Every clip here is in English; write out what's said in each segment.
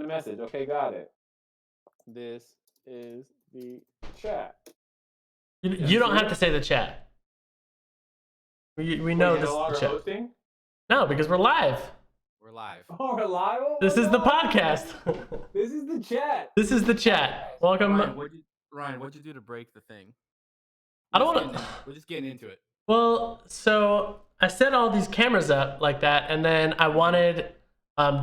message. Okay, got it. This is the chat. You don't have to say the chat. We know this is the chat. Hosting? No, because we're live. We're live. Oh, we're live? Oh, this is the podcast. This is the chat. This is the chat. Welcome. Ryan, what'd you do to break the thing? I don't want to. We're just getting into it. Well, so I set all these cameras up like that, and then I wanted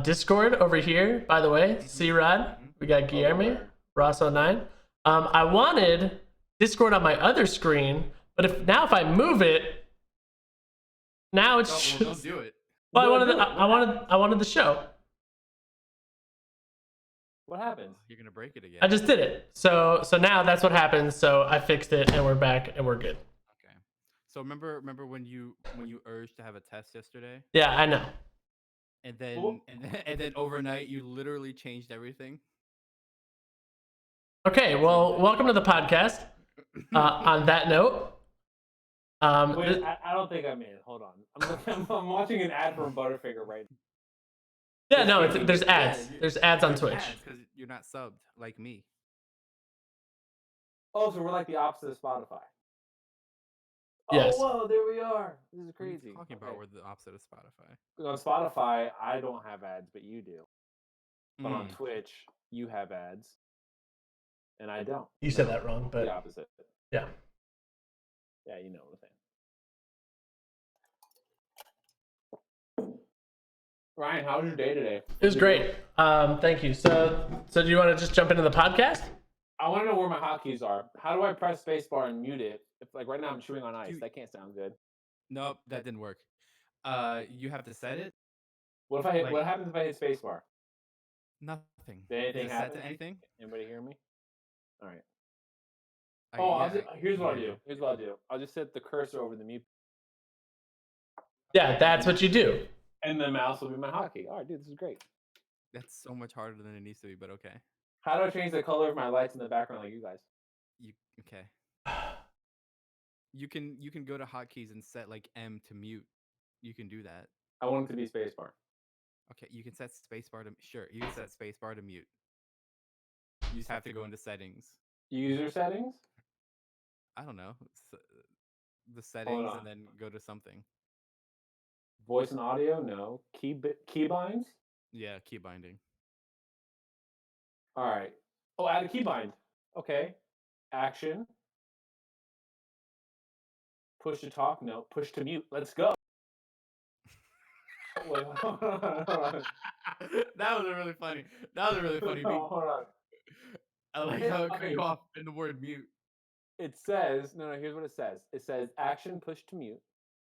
Discord over here, by the way. C-Rod. We got Guilherme, Rosso9. I wanted Discord on my other screen, but if I move it, now it's don't do it. Well, I wanted the show. What happened? You're gonna break it again. I just did it. So now that's what happens. So I fixed it, and we're back, and we're good. Okay. So remember when you urged to have a test yesterday? Yeah, I know. And then and then overnight you literally changed everything. Okay, well, welcome to the podcast. On that note, wait, I don't think I'm in. Hold on, I'm watching an ad from Butterfinger right now. Yeah, no, there's ads. There's ads on Twitch. Because you're not subbed like me. Oh, so we're like the opposite of Spotify. Yes. Oh, whoa, there we are. This is crazy. What are you talking about? We're the opposite of Spotify. On Spotify, I don't have ads, but you do. But on Twitch, you have ads, and I don't. You said that wrong, but the opposite. Yeah. Yeah, you know what I'm saying. Ryan, how was your day today? It was great. Thank you. So do you want to just jump into the podcast? I want to know where my hotkeys are. How do I press spacebar and mute it? If like right now I'm chewing on ice, that can't sound good. Nope, that didn't work. You have to set it. What if I hit? What happens if I hit spacebar? Nothing. Did anything happen? Set to anything? Anybody hear me? All right. Here's what I'll do. I'll just set the cursor over the mute. Yeah, that's what you do. And the mouse will be my hotkey. All right, dude, this is great. That's so much harder than it needs to be, but okay. How do I change the color of my lights in the background like you guys? Okay. You can go to hotkeys and set like M to mute. You can do that. I want it to be spacebar. Okay, you can set spacebar to you can set spacebar to mute. You just have to go into settings. User settings? I don't know. The settings and then go to something. Voice and audio? No. Keybinds? Yeah, key binding. All right. Oh, add a keybind. Okay. Action. Push to talk? No. Push to mute. Let's go. Wait, hold on. That was really funny. No, hold on. I like how it cut you off in the word mute. It says, no, here's what it says. It says action, push to mute.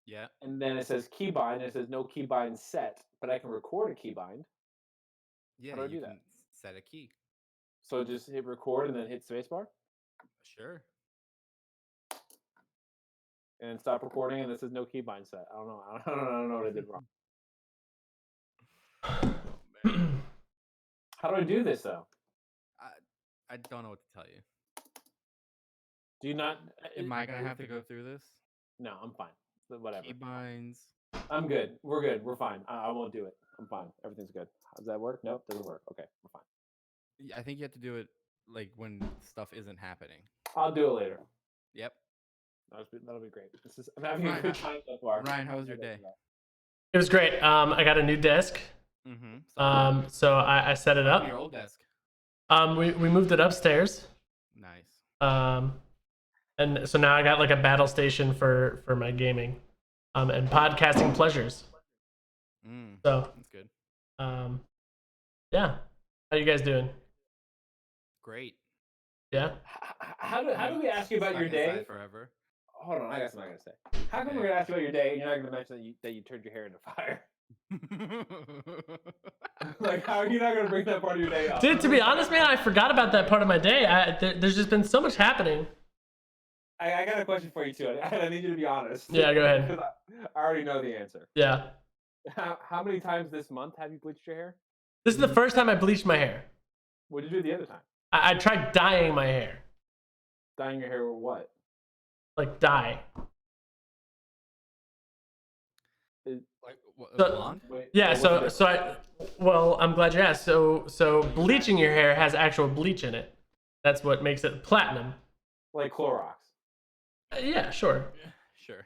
Yeah. And then it says keybind, and it says no keybind set, but I can record a keybind. Yeah, How do I do you that? can set a key. So just hit record and then hit spacebar? Sure. And stop recording, and this is no keybind set. I don't know what I did wrong. Oh, man. How do I do this, though? I don't know what to tell you. Do you not... Am I going to have to go through this? No, I'm fine. Whatever. Keybinds. I'm good. We're good. We're fine. I won't do it. I'm fine. Everything's good. Does that work? Nope, doesn't work. Okay, we're fine. I think you have to do it like when stuff isn't happening. I'll do it later. Yep. That'll be great. I'm having a good time so far. Ryan, how was your day? It was great. I got a new desk. Mm-hmm. So I set it up. Your old desk. We moved it upstairs. Nice. And so now I got like a battle station for my gaming, and podcasting pleasures. So that's good. Yeah. How you guys doing? Great. Yeah. How do we ask you about your day? Forever. Hold on, I got something I gotta say. How come we're gonna ask you about your day and you're not gonna mention that you turned your hair into fire? Like, how are you not gonna bring that part of your day up? Dude, to be honest, man, I forgot about that part of my day. There's just been so much happening. I got a question for you too. I need you to be honest. Yeah, go ahead. Because I already know the answer. Yeah. How many times this month have you bleached your hair? This is the first time I bleached my hair. What did you do the other time? I tried dyeing my hair. Dyeing your hair with what? Like dye. Blonde? Wait, Yeah, what's the so I'm glad you asked. So bleaching your hair has actual bleach in it. That's what makes it platinum. like Clorox. Yeah, sure. Sure.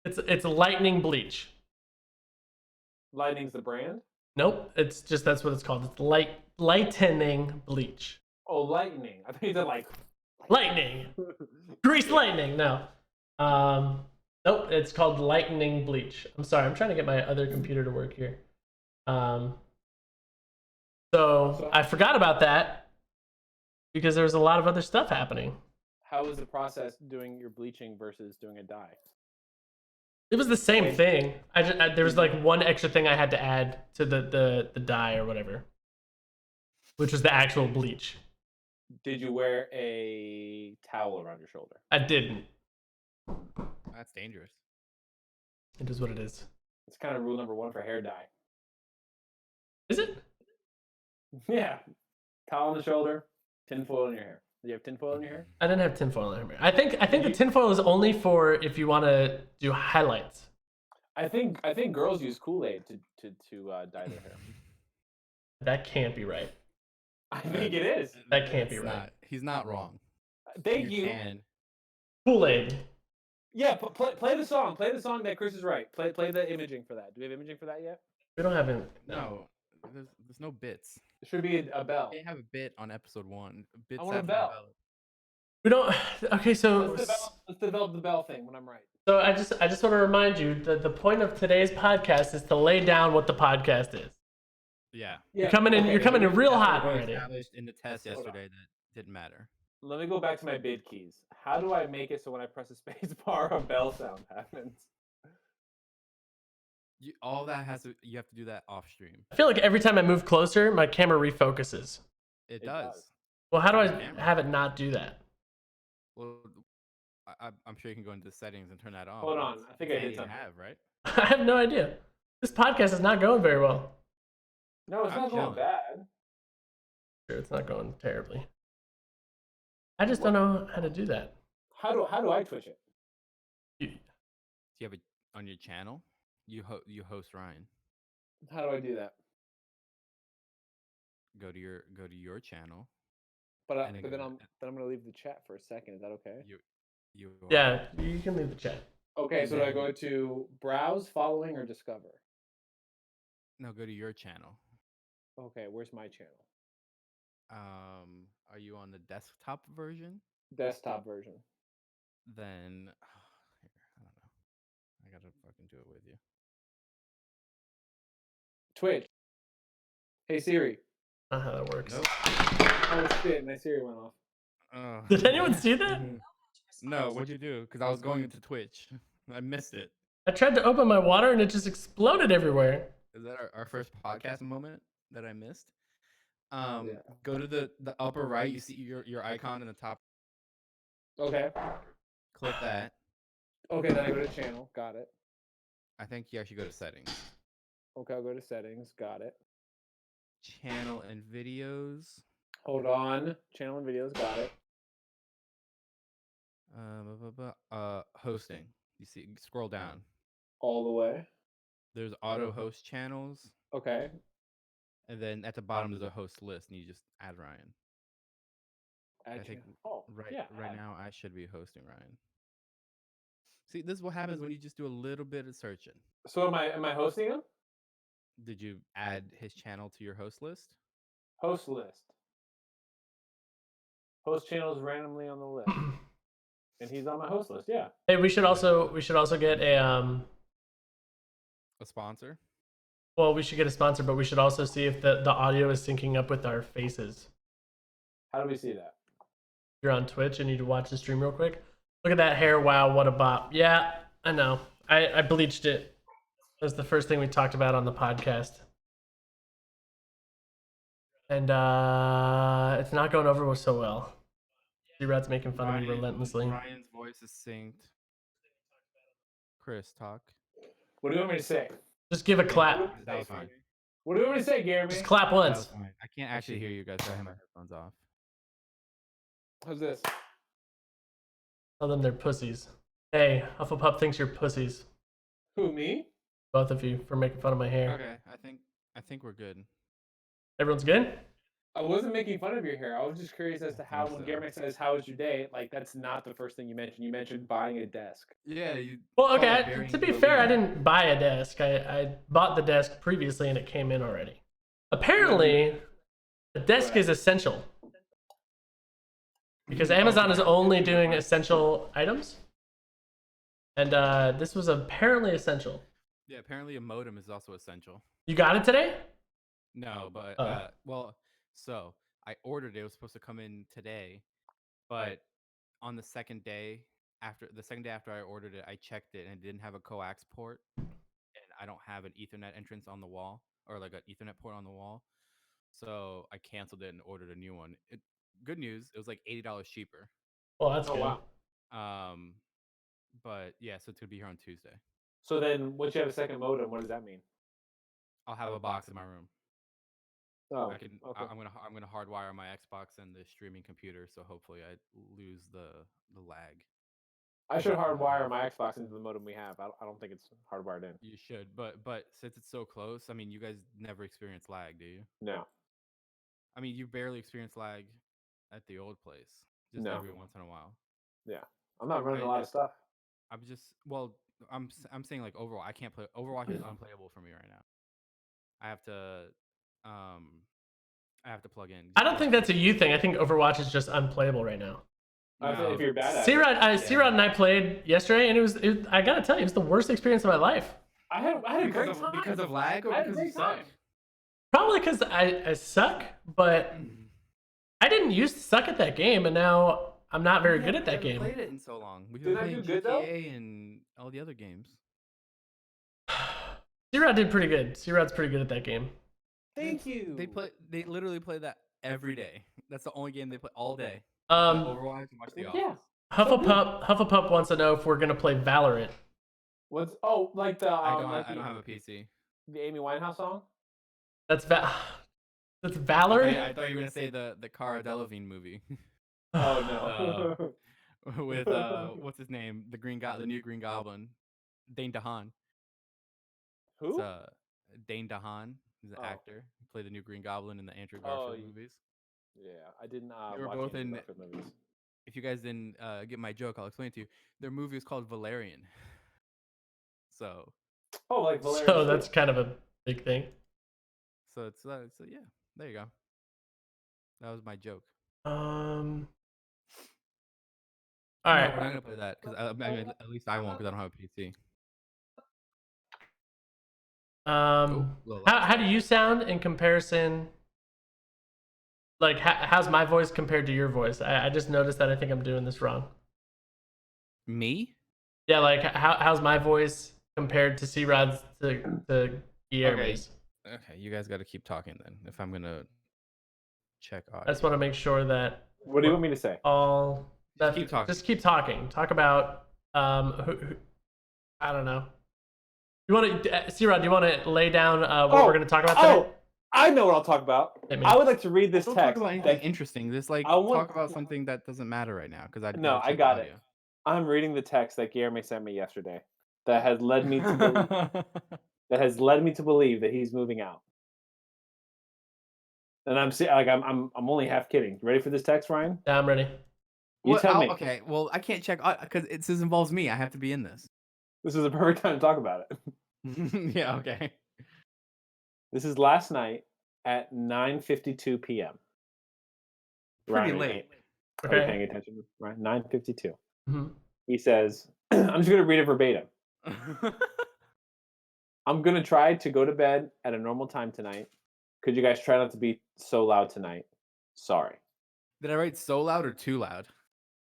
It's lightning bleach. Lightning's the brand. Nope, it's just that's what it's called. It's lightening bleach. Oh, lightning. I think you said like Lightning. Grease lightning. No. Nope, it's called lightning bleach. I'm sorry, I'm trying to get my other computer to work here. So I forgot about that because there was a lot of other stuff happening. How was the process doing your bleaching versus doing a dye? It was the same thing. There was like one extra thing I had to add to the dye or whatever, which was the actual bleach. Did you wear a towel around your shoulder? I didn't. That's dangerous. It is what it is. It's kind of rule number 1 for hair dye. Is it? Yeah. Towel on the shoulder, tinfoil in your hair. Do you have tinfoil in your hair? I didn't have tinfoil in my hair. I think the tinfoil is only for if you want to do highlights. I think girls use Kool-Aid to dye their hair. That can't be right. I think it is. That can't be That's right. not- he's not wrong. Thank you. Can. Kool-Aid. Yeah, play the song. Play the song that Chris is right. Play the imaging for that. Do we have imaging for that yet? We don't have it. No, there's no bits. There should be a bell. They have a bit on episode 1. Bits I want a after the bell. We don't. Okay, so Let's develop the bell thing when I'm right. so I just want to remind you that the point of today's podcast is to lay down what the podcast is. Yeah. You're coming in real hot We already. established in the test Hold on. yesterday that didn't matter. Let me go back to my bid keys. How do I make it so when I press a space bar, a bell sound happens? All that you have to do that off stream. I feel like every time I move closer, my camera refocuses. It does. does. Well, how do I Camera. have it not do that? Well, I'm sure you can go into the settings and turn that off. Hold but on, it's- I think it's I hit handy to something. have, right? I have no idea. This podcast is not going very well. No, it's I'm not going chilling. bad. Sure, it's not going terribly. I just don't know how to do that. How do I Twitch it? Do you have it on your channel? You host Ryan. How do I do that? Go to your channel. But And then then go- I'm gonna leave the chat for a second. Is that okay? You Yeah, you can leave the chat. Okay, so do I go to browse, following, or discover? No, go to your channel. Okay, where's my channel? Are you on the desktop version? Desktop version. Then here, I don't know. I gotta fucking do it with you. Twitch. Hey Siri. Not how that works. Nope. Oh shit, my Siri went off. Oh. Did anyone see that? No, what'd you do? Because I was going into Twitch. I missed it. I tried to open my water and it just exploded everywhere. Is that our first podcast moment that I missed? Yeah. Go to the upper right. You see your icon in the top. Okay. Click that. Okay, then I go to channel. Got it. I think you actually go to settings. Okay, I'll go to settings. Got it. Channel and videos. Hold on. Channel and videos. Got it. Hosting. You see, scroll down. All the way. There's auto host channels, Okay. and then at the bottom there's a host list, and you just add Ryan. I think right add. now I should be hosting Ryan. See, this is what happens when you just do a little bit of searching. So am I hosting him? Did you add his channel to your host list? Host list. Host channels randomly on the list. And he's on my host list, yeah. Hey, we should also get a A sponsor? well, we should get a sponsor, but we should also see if the audio is syncing up with our faces. How do we see that? You're on Twitch and you need to watch the stream real quick. Look at that hair. Wow, what a bop. Yeah, I know. I bleached it. That was the first thing we talked about on the podcast. And it's not going over so well. Z-Rat's making fun of me relentlessly. Ryan's voice is synced. Chris, talk. What do you want me to say? Just give a clap. That was fine. What do you want me to say, Guilherme? Just clap That was once. fine. I can't actually hear you guys, so I have my headphones off. How's this? Tell them they're pussies. Hey, Hufflepuff thinks you're pussies. Who, me? both of you for making fun of my hair. Okay, I think we're good. Everyone's good? I wasn't making fun of your hair. I was just curious as to how when Guilherme says, "How was your day?" Like that's not the first thing you mentioned. You mentioned buying a desk. Yeah, you. Well, okay. To be fair, I didn't buy a desk. I bought the desk previously, and it came in already. Apparently, the desk is essential because Amazon is only doing essential items, and this was apparently essential. Yeah, apparently a modem is also essential. You got it today? No, but well, so I ordered it. It was supposed to come in today, but on the second day after I ordered it, I checked it and it didn't have a coax port, and I don't have an Ethernet entrance on the wall or like an Ethernet port on the wall, so I canceled it and ordered a new one. Good news, it was like $80 cheaper. Well, that's good. Wow. But yeah, so it's gonna be here on Tuesday. So then, once you have a second modem, what does that mean? I'll have a box in my room. Oh, Okay. I'm gonna hardwire my Xbox and the streaming computer, so hopefully I lose the lag. I should hardwire my Xbox into the modem we have. I don't think it's hardwired in. You should, but since it's so close, I mean, you guys never experience lag, do you? No. I mean, you barely experience lag at the old place, just every once in a while. Yeah, I'm not running a lot of stuff. I'm saying like Overwatch. I can't play Overwatch. Is unplayable for me right now. I have to plug in. I don't think that's a you thing. I think Overwatch is just unplayable right now. No. If you're bad at C-Rod and I played yesterday, and I gotta tell you, it was the worst experience of my life. I had a great time. Because of lag or because you suck? Probably because I suck, but I didn't used to suck at that game, and now I'm not very good at that game. Played it in so long. We've been playing GTA and all the other games. C-Rod did pretty good. C-Rod's pretty good at that game. Thank you. They literally play that every day. That's the only game they play all day. Overwatch and watch The Office. Hufflepuff wants to know if we're gonna play Valorant. Like I don't have a PC. The Amy Winehouse song. That's Valorant. I thought you were gonna say the Cara Delevingne movie. Oh no. With what's his name? The new Green Goblin, Dane DeHaan. Who? It's, Dane DeHaan. He's an actor. He played the new Green Goblin in the Andrew Garfield movies. Yeah, I didn't. They were both in Garfield movies. If you guys didn't get my joke, I'll explain it to you. Their movie is called Valerian. So. Oh, like Valerian. So that's kind of a big thing. So it's yeah. There you go. That was my joke. All right. No, we're not gonna play that because at least I won't because I don't have a PC. How do you sound in comparison? Like, how's my voice compared to your voice? I just noticed that I think I'm doing this wrong. Me? Yeah, like how's my voice compared to C-Rod's to Guilherme's? Okay, you guys got to keep talking then. If I'm gonna check audio. I just want to make sure that. What do you want me to say? Just keep talking. Talk about I don't know. You want to, C-Rod? Do you want to lay down what we're going to talk about today? I know what I'll talk about. I would like to read this text. Talk about anything interesting. Just talk about something that doesn't matter right now because I got it. I'm reading the text that Guilherme sent me yesterday that has led me to believe that he's moving out. And I'm only half kidding. You ready for this text, Ryan? Yeah, I'm ready. You tell me. Okay, well, I can't check because this involves me. I have to be in this. This is a perfect time to talk about it. Yeah, okay. This is last night at 9:52 p.m. Pretty late. Are you paying attention? Right, 9:52. Mm-hmm. He says, I'm just going to read it verbatim. I'm going to try to go to bed at a normal time tonight. Could you guys try not to be so loud tonight? Sorry. Did I write so loud or too loud?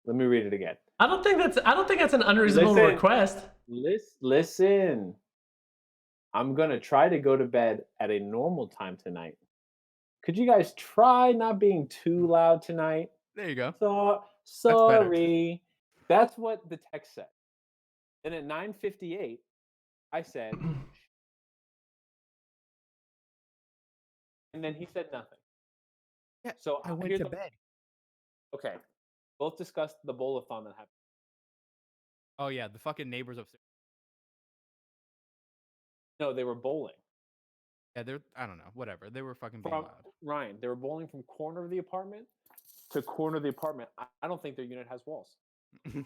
Let me read it again. I don't think that's an unreasonable request. Listen. I'm going to try to go to bed at a normal time tonight. Could you guys try not being too loud tonight? There you go. Sorry. That's what the text said. And at 9:58, I said, and then he said nothing. Yeah, so I went to bed. Okay. Both discussed the bowl-a-thon that happened. Oh, yeah, the fucking neighbors upstairs. No, they were bowling. Yeah, they're I don't know, whatever. They were fucking being From loud. Ryan, they were bowling from corner of the apartment to corner of the apartment. I don't think their unit has walls because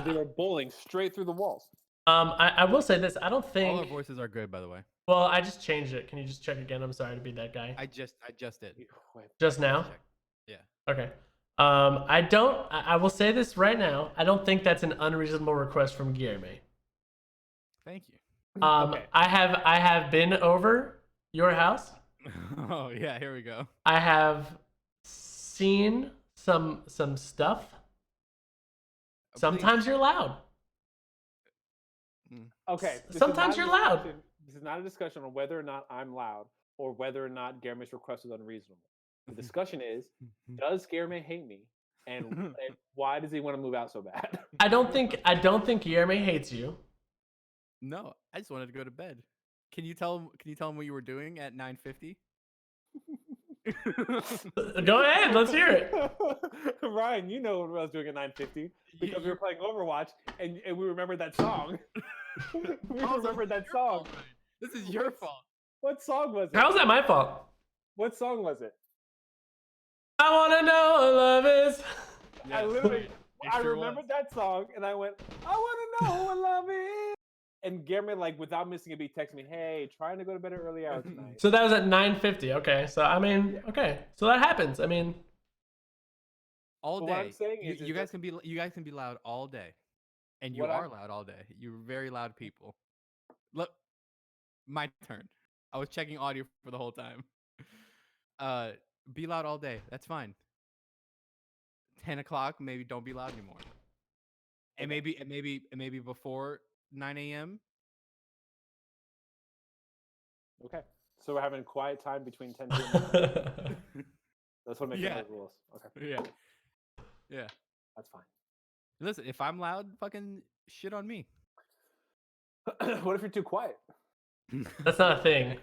they were bowling straight through the walls. I will say this. I don't think. All our voices are good, by the way. Well, I just changed it. Can you just check again? I'm sorry to be that guy. I just did. Just now? Check. Yeah. Okay. I don't. I will say this right now. I don't think that's an unreasonable request from Guilherme. Thank you. Okay. I have been over your house. Oh yeah, here we go. I have seen some stuff. Sometimes you're loud. Okay. Sometimes you're loud. This is not a discussion on whether or not I'm loud or whether or not Guilherme's request was unreasonable. The discussion is, does Guilherme hate me, and why does he want to move out so bad? I don't think Guilherme hates you. No, I just wanted to go to bed. Can you tell him what you were doing at 9:50? Go ahead, let's hear it. Ryan, you know what I was doing at 9:50 because we were playing Overwatch and we remembered that song. We remembered that song. This is your fault. What song was it? How's that my fault? What song was it? I wanna know what love is. I literally, I remembered that song and I went, I wanna know what love is. And Guilherme, like, without missing a beat, texted me, "Hey, trying to go to bed at early hours tonight." So that was at 9:50. Okay, so I mean, okay, so that happens. I mean, all day. What I'm saying is you guys can be loud all day, and you are loud all day. You're very loud people. Look, my turn. I was checking audio for the whole time. Be loud all day. That's fine. 10 o'clock, maybe don't be loud anymore. And maybe before 9 a.m. Okay, so we're having quiet time between 10 p.m. That's what makes the rules. Okay. Yeah. That's fine. Listen, if I'm loud, fucking shit on me. What if you're too quiet? that's not a thing.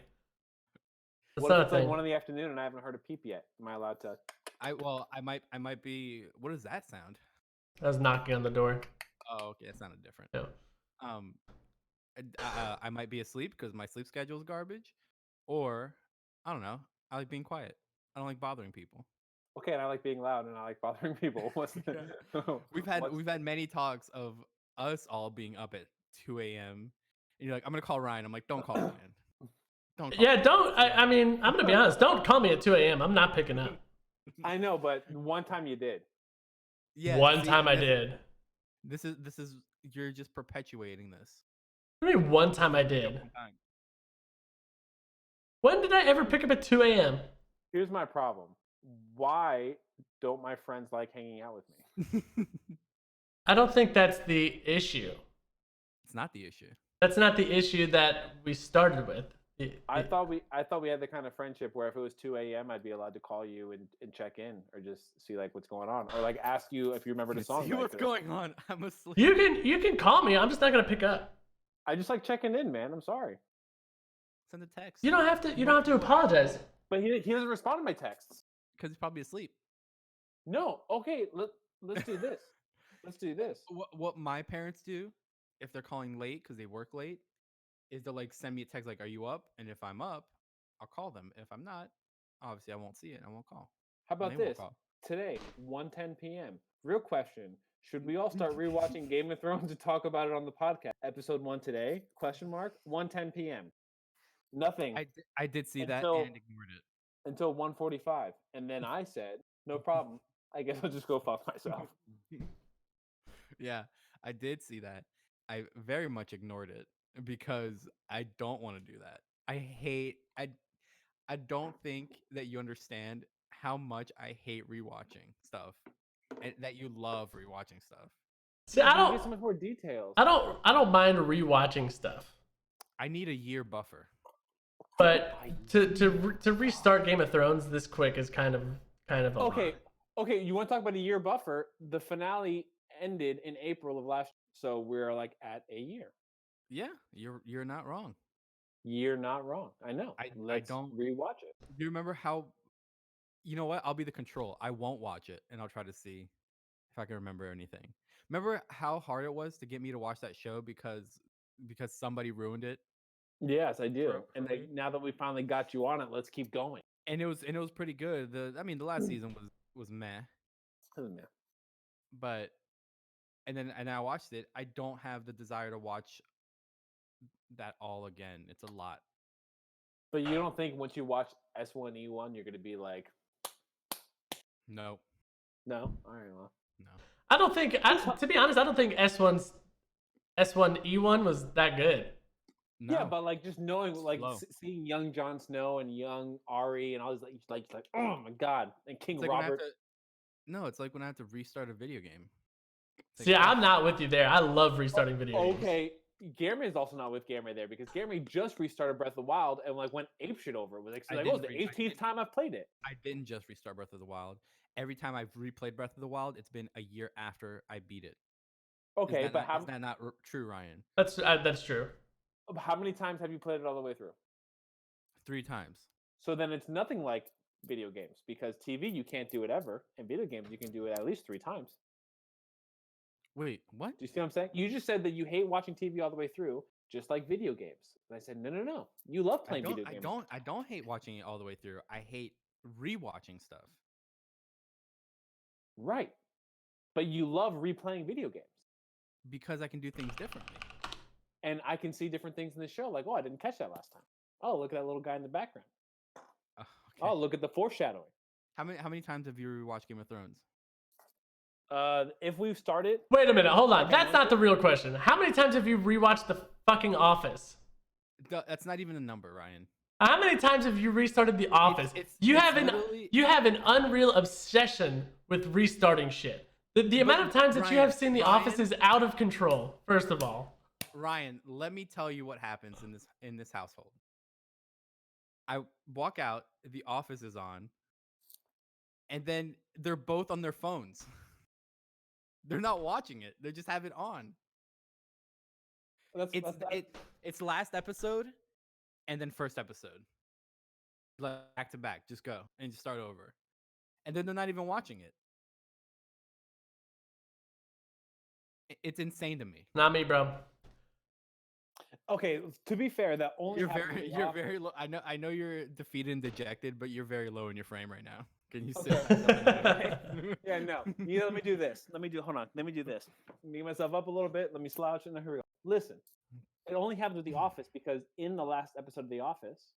That's What not if a it's like thing. 1 in the afternoon and I haven't heard a peep yet? Am I allowed to? I might be. What does that sound? I was knocking on the door. Oh, okay, it sounded different. Yeah. I might be asleep because my sleep schedule is garbage, or I don't know. I like being quiet. I don't like bothering people. Okay, and I like being loud and I like bothering people. What's the, We've had many talks of us all being up at 2 a.m. And you're like, I'm gonna call Ryan. I'm like, don't call Ryan. Don't. Call Yeah, me. don't. I mean, I'm gonna be honest. Don't call me at 2 a.m. I'm not picking up. I know, but one time you did. Yeah. One time I did. This is you're just perpetuating this. What do you mean one time I did? When did I ever pick up at 2 a.m.? Here's my problem. Why don't my friends like hanging out with me? I don't think that's the issue. It's not the issue. That's not the issue that we started with. I thought we had the kind of friendship where if it was 2 a.m. I'd be allowed to call you and check in or just see like what's going on or like ask you if you remember the song. See what's going on. I'm asleep. You can call me. I'm just not gonna pick up. I just like checking in, man. I'm sorry. Send a text. You don't have to apologize. But he doesn't respond to my texts. Because he's probably asleep. No. Okay. Let's do this. Let's do this. What my parents do if they're calling late because they work late is they'll like send me a text like, "Are you up?" And if I'm up, I'll call them. If I'm not, obviously I won't see it. I won't call. How about this? Today, 1:10 p.m. Real question: should we all start rewatching Game of Thrones to talk about it on the podcast? Episode 1 today? Question mark. 1:10 p.m. Nothing. I did see that and ignored it until 1:45, and then I said, "No problem. I guess I'll just go fuck myself." Yeah, I did see that. I very much ignored it because I don't want to do that. I don't think that you understand how much I hate rewatching stuff and that you love rewatching stuff. See, I don't get so much more details. I don't mind rewatching stuff. I need a year buffer. But to restart Game of Thrones this quick is kind of a okay. lot. Okay, you want to talk about a year buffer? The finale ended in April of last year, so we're like at a year. Yeah, you're not wrong. You're not wrong. I know. I don't rewatch it. Do you remember how? You know what? I'll be the control. I won't watch it, and I'll try to see if I can remember anything. Remember how hard it was to get me to watch that show because because somebody ruined it. Yes, I do. For And me. now that we finally got you on it, let's keep going. And it was pretty good. The last season was meh, Oh, man. but and I watched it. I don't have the desire to watch that all again. It's a lot. But you don't think once you watch S1E1, you're going to be like, No, no? All right, well. no. I don't think. To be honest, I don't think S1E1 was that good. No. Yeah, but like just knowing, like Slow. seeing young Jon Snow and young Arya and all these, like, oh my god, and King It's like when I have Robert. no, it's like when I have to restart a video game. It's See, like, I'm not with you there. I love restarting video games. Okay, Guilherme is also not with Guilherme there because Guilherme just restarted Breath of the Wild and like went apeshit over it. Was like, I oh, it's didn't the 18th time I've played it. I didn't just restart Breath of the Wild. Every time I've replayed Breath of the Wild, it's been a year after I beat it. Okay, but is that not true, Ryan? That's true. How many times have you played it all the way through? 3 times. So then it's nothing like video games because TV you can't do it ever, and video games you can do it at least 3 times. Wait, what? Do you see what I'm saying? You just said that you hate watching TV all the way through, just like video games. And I said, no. You love playing video games. I don't hate watching it all the way through. I hate rewatching stuff. Right. But you love replaying video games. Because I can do things differently. And I can see different things in the show, like, oh, I didn't catch that last time. Oh, look at that little guy in the background. Okay. Oh, look at the foreshadowing. How many times have you rewatched Game of Thrones? If we've started. Wait a minute, hold on. That's not the real question. How many times have you rewatched The fucking Office? That's not even a number, Ryan. How many times have you restarted The Office? You have an unreal obsession with restarting shit. The amount of times that you have seen The Office is out of control. First of all, Ryan, let me tell you what happens in this household. I walk out, The Office is on, and then they're both on their phones. They're not watching it. They just have it on. It's last episode and then first episode. Back to back. Just go and just start over. And then they're not even watching it. It's insane to me. not me, bro. Okay, to be fair, that only You're very low. I know you're defeated and dejected, but you're very low in your frame right now. Can you sit? Yeah, no. Let me do this. Hold on. Let me do this. Get myself up a little bit. Let me slouch, and here we go. Listen, it only happens with The Office because in the last episode of The Office,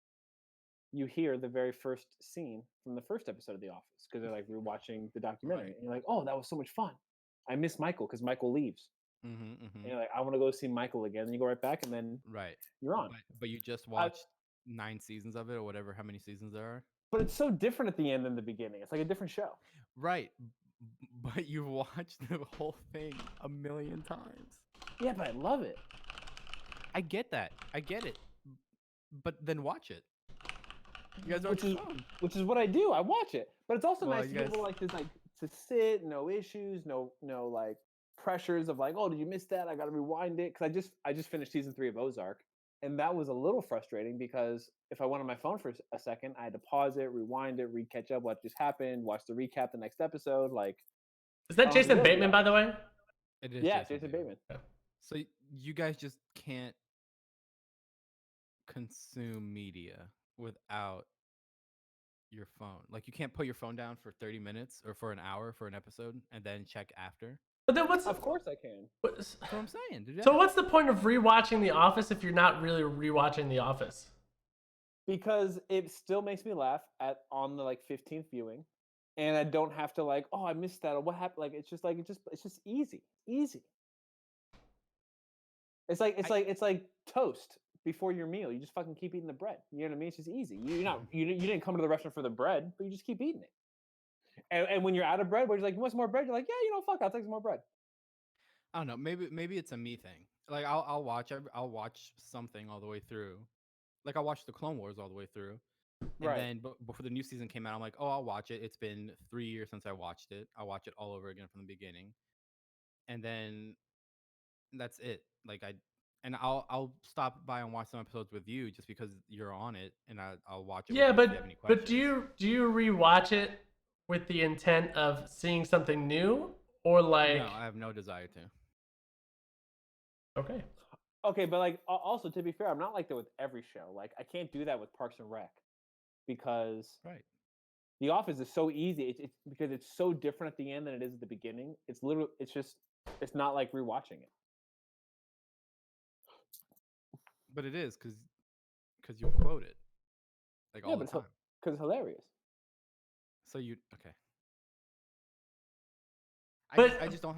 you hear the very first scene from the first episode of The Office because they're like rewatching the documentary, Right. and you're like, oh, that was so much fun. I miss Michael because Michael leaves. And you're like, I want to go see Michael again. And you go right back, and then you're on. But you just watched 9 seasons of it, or whatever, how many seasons there are. But it's so different at the end than the beginning. It's like a different show. Right. But you've watched the whole thing a million times. Yeah, but I love it. I get that. I get it. But then watch it. You guys are which is what I do. I watch it. But it's also Well, nice to be able like to sit, no issues, no like pressures of like, oh, did you miss that? I got to rewind it because I just finished season 3 of Ozark, and that was a little frustrating because if I went on my phone for a second, I had to pause it, rewind it, catch up what just happened, watch the recap the next episode. Like, is that Jason Bateman, by the way? It is. Yeah, Jason Bateman. So you guys just can't consume media without your phone. Like, you can't put your phone down for 30 minutes or for an hour for an episode and then check after. But then Of course I can. That's what I'm saying. Dude. So what's the point of rewatching The Office if you're not really rewatching The Office? Because it still makes me laugh on the like 15th viewing, and I don't have to like, oh, I missed that or what happened. Like it's just easy. It's like toast before your meal. You just fucking keep eating the bread. You know what I mean? It's just easy. You didn't come to the restaurant for the bread, but you just keep eating it. And when you're out of bread, where you're like, you want some more bread? You're like, yeah, fuck, I'll take some more bread. I don't know. Maybe it's a me thing. Like I'll watch something all the way through. Like I watched the Clone Wars all the way through, and then before the new season came out, I'm like, oh, I'll watch it. It's been 3 years since I watched it. I'll watch it all over again from the beginning, and then that's it. Like I'll stop by and watch some episodes with you just because you're on it, and I'll watch it. Yeah, with you if you have any but questions. do you rewatch it with the intent of seeing something new, or like? No, I have no desire to. Okay. okay, but like also to be fair, I'm not like that with every show. Like I can't do that with Parks and Rec because Right. The Office is so easy. It's because it's so different at the end than it is at the beginning. It's literally it's not like rewatching it. But it is because you quote it like Yeah, all but the time. because it's hilarious. So you okay? But I just don't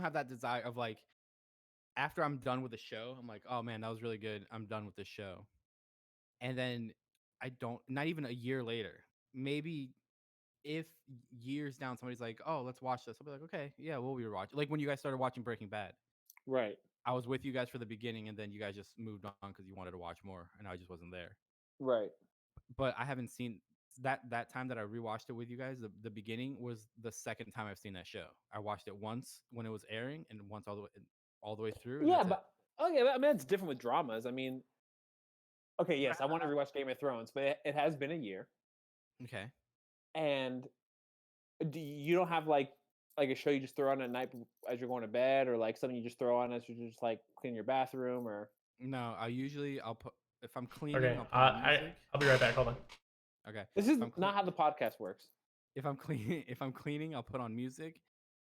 have that desire of like after I'm done with the show, I'm like, oh man, that was really good. I'm done with the show, and then I don't. Not even a year later, maybe if years down, somebody's like, oh, let's watch this. I'll be like, okay, yeah, we'll be watching. Like when you guys started watching Breaking Bad, Right. I was with you guys for the beginning, and then you guys just moved on because you wanted to watch more, and I just wasn't there. Right. But I haven't seen that time that I rewatched it with you guys. The beginning was the second time I've seen that show. I watched it once when it was airing, and once all the way through, and Yeah, that's it. but okay, I mean it's different with dramas. I mean, okay, yes, I want to rewatch Game of Thrones, but it has been a year, Okay. and you don't have like a show you just throw on at night as you're going to bed, or like something you just throw on as you're just like cleaning your bathroom, or No, I'll put if I'm cleaning, okay, I'll put on music. I'll be right back. Hold on. Okay. this is not how the podcast works. If I'm cleaning, I'll put on music,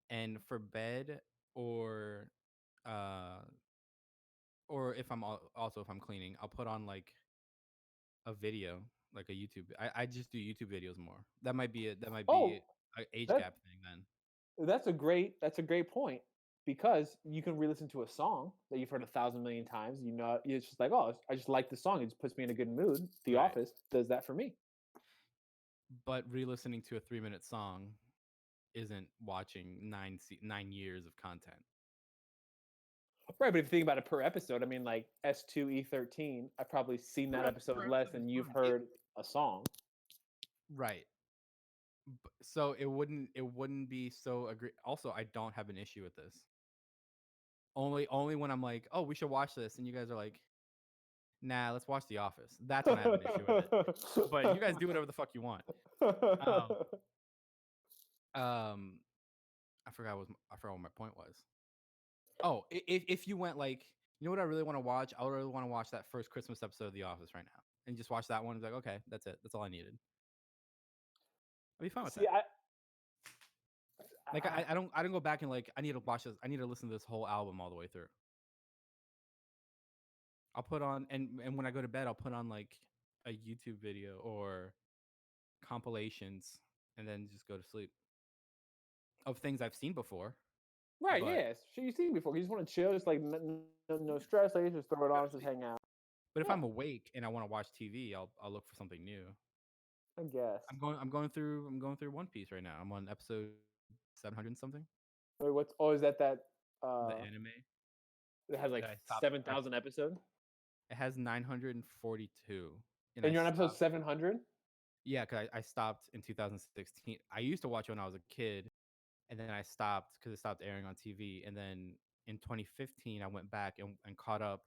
and for bed uh or if I'm also if I'm cleaning, I'll put on like a video, like a YouTube. I just do YouTube videos more. That might be it. That might Oh, be an age that gap thing then. that's a great point because you can re-listen to a song that you've heard 1,000 million times. You know, it's just like, oh, I just like the song. It just puts me in a good mood. The Right. Office does that for me. But re-listening to a 3-minute song isn't watching 9 years of content. Right, but if you think about it per episode, I mean, like S2E13, I've probably seen that episode less than you've heard a song. Right. So it wouldn't be so agree. Also, I don't have an issue with this. Only when I'm like, oh, we should watch this, and you guys are like, nah, let's watch The Office. That's when I have an issue with it. But you guys do whatever the fuck you want. I forgot what my point was. Oh, if you went like, you know what I really want to watch? I really want to watch that first Christmas episode of The Office right now, and just watch that one. And be like, okay, that's it. That's all I needed. I'd be fine with See, that. Like I don't go back and like I need to watch this. I need to listen to this whole album all the way through. I'll put on and when I go to bed, I'll put on like a YouTube video or compilations, and then just go to sleep of things I've seen before. right, But yes. Shit you've seen before. You just want to chill, just like no stress. Like, just throw it on, just hang out. But if Yeah. I'm awake and I want to watch TV, I'll look for something new. I guess. I'm going through One Piece right now. I'm on episode 700 something. Wait, what's? Oh, is that The anime. it has like that I stopped- 7,000 episodes, It has 942. and you're on episode 700. Yeah, because I stopped in 2016. I used to watch it when I was a kid, and then I stopped because it stopped airing on TV. And then in 2015, I went back and caught up.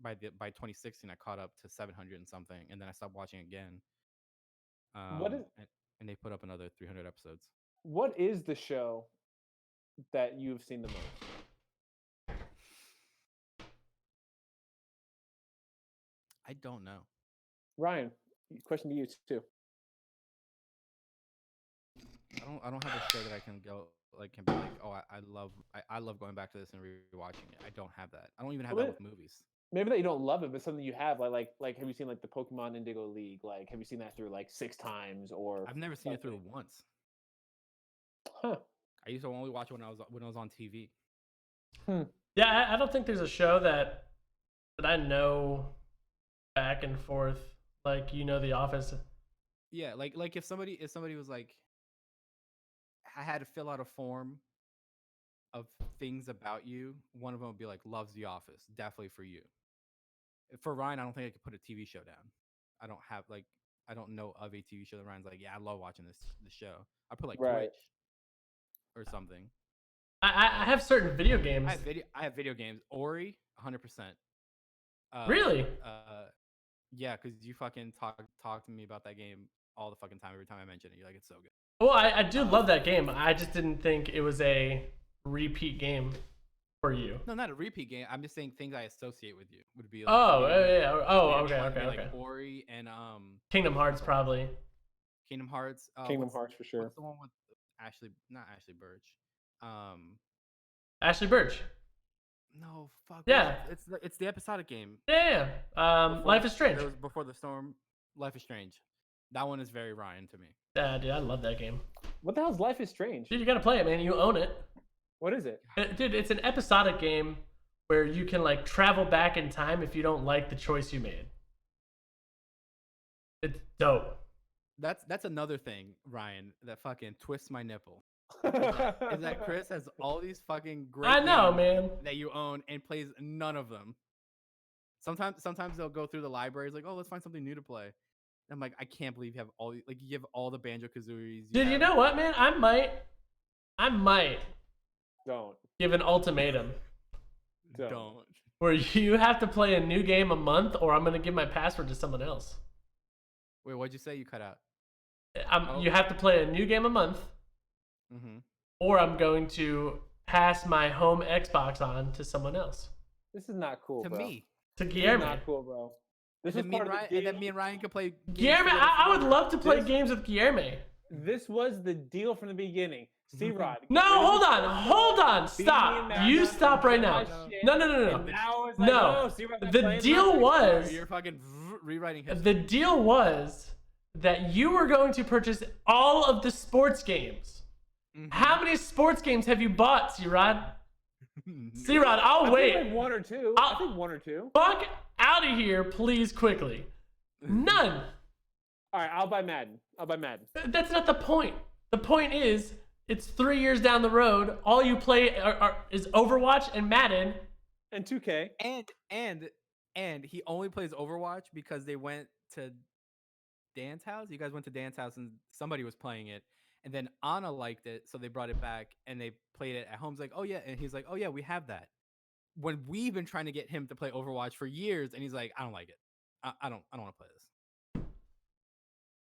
By 2016, I caught up to 700 and something, and then I stopped watching again. What is and they put up another 300 episodes. what is the show that you've seen the most? I don't know. Ryan, question to you too. I don't have a show that I can go like can be like, oh, I love going back to this and rewatching it. I don't have that. I don't even have Well, that with movies. Maybe that you don't love it, but something you have, like have you seen like the Pokemon Indigo League? Like, have you seen that through like 6 times or? I've never seen it through something? once. Huh. I used to only watch it when I was on TV. Yeah, I don't think there's a show that I know back and forth like The Office. Yeah, like if somebody was like, I had to fill out a form of things about you, one of them would be like, loves The Office, definitely for you. For Ryan, I don't think I could put a TV show down. I don't know of a TV show that Ryan's like, yeah, I love watching this show. I put like Right. Twitch or something. I have certain video games. I have video games. Ori, 100%. Really? Yeah, because you fucking talk to me about that game all the fucking time. Every time I mention it, you're like, it's so good. Well, I do love that game. I just didn't think it was a repeat game for you? No, not a repeat game. I'm just saying things I associate with you would be. Oh, maybe, yeah. Oh, maybe okay, one would be, okay. Like Ori and Kingdom Hearts probably. Kingdom Hearts. Kingdom Hearts for sure. What's the one with not Ashley Birch? Ashley Birch. No, fuck. Yeah. It's the episodic game. Yeah. Life is Strange. It was before the storm. Life is Strange. That one is very Ryan to me. Yeah, dude, I love that game. What the hell's Life is Strange? Dude, you gotta play it, man. You own it. What is it? Dude, it's an episodic game where you can like travel back in time if you don't like the choice you made. It's dope. That's another thing, Ryan, that fucking twists my nipple. Is that Chris has all these fucking great I know, games man. that you own and plays none of them. Sometimes they'll go through the libraries like, oh, let's find something new to play. And I'm like, I can't believe you have all like you have all the Banjo-Kazooies. Dude, you know what, man? I might Don't. give an ultimatum Don't. where you have to play a new game a month or I'm gonna give my password to someone else. Wait, what'd you say? You cut out. You have to play a new game a month, Mm-hmm. or I'm going to pass my home Xbox on to someone else. This is not cool, To bro. me. To This is Guilherme. not cool, bro. This And is then, me part and of Ryan, the and deal. then me and Ryan could play games Guilherme, together I would forever. love to play This- games with Guilherme. This was the deal from the beginning. C-Rod. No, hold on, stop. You stop right now. No. And now it's like, No. oh, C-Rod's not The playing deal nothing. was You're fucking rewriting history. the deal was that you were going to purchase all of the sports games. Mhm. How many sports games have you bought, C-Rod? C-Rod, I I'll think wait. like one or two. I'll- I think one or two. Fuck out of here, please, quickly. None. All right, I'll buy Madden. That's not the point. The point is, it's 3 years down the road. All you play is Overwatch and Madden. And 2K. And he only plays Overwatch because they went to Dan's house. You guys went to Dan's house and somebody was playing it. And then Anna liked it, so they brought it back and they played it at home. He's like, oh yeah, and he's like, oh yeah, we have that. When we've been trying to get him to play Overwatch for years, and he's like, I don't like it. I don't want to play this.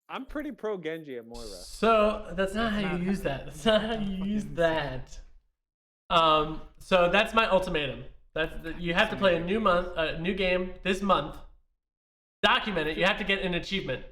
I'm pretty pro Genji at Moira. So that's not how you use that. That's not how you use that. So that's my ultimatum. You have to play a new game this month. Document it. You have to get an achievement.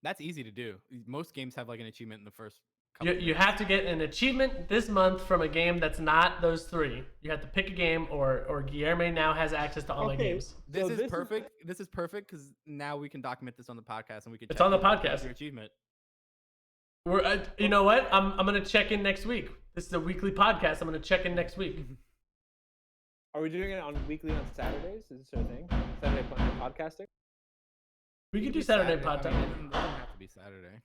That's easy to do. Most games have like an achievement in the first couple. You have to get an achievement this month from a game that's not those three. You have to pick a game, or Guilherme now has access to all my games. This So is perfect. This is perfect because now we can document this on the podcast and we can. It's check on the if that's podcast. Your achievement. You know what? I'm gonna check in next week. This is a weekly podcast. I'm gonna check in next week. Are we doing it on weekly on Saturdays? Is this our thing? Saturday podcasting? We could do Saturday I mean, podcast. it doesn't have to be Saturday.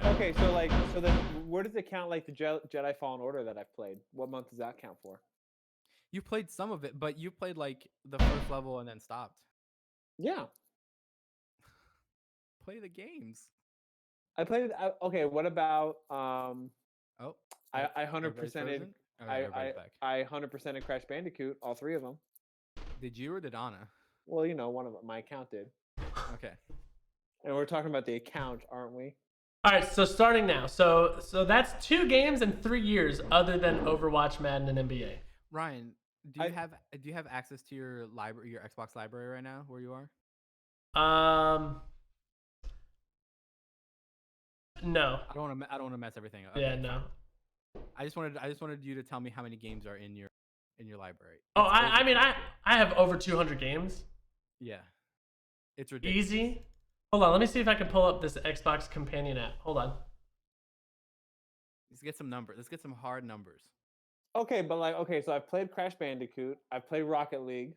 Okay, so then where does it count like the Jedi Fallen Order that I've played? What month does that count for? You played some of it, but you played like the first level and then stopped. Yeah. Play the games. I played it. Okay, what about Oh, I everybody's 100%ed frozen? Okay, everybody's back. I 100%ed Crash Bandicoot, all three of them. Did you or did Anna? Well, you know, one of them, my account did. Okay. And we're talking about the account, aren't we? All right, so starting now. So that's 2 games in 3 years, other than Overwatch, Madden, and NBA. Ryan, do you have access to your library, your Xbox library right now, where you are? No. I don't want to mess everything up. Yeah, Okay, no. fine. I just wanted you to tell me how many games are in your library. Oh, It's I over mean, 200. I have over 200 games. Yeah. It's ridiculous. Easy. Hold on, let me see if I can pull up this Xbox companion app. Hold on. Let's get some numbers. Let's get some hard numbers. Okay, but like, okay, so I've played Crash Bandicoot. I've played Rocket League.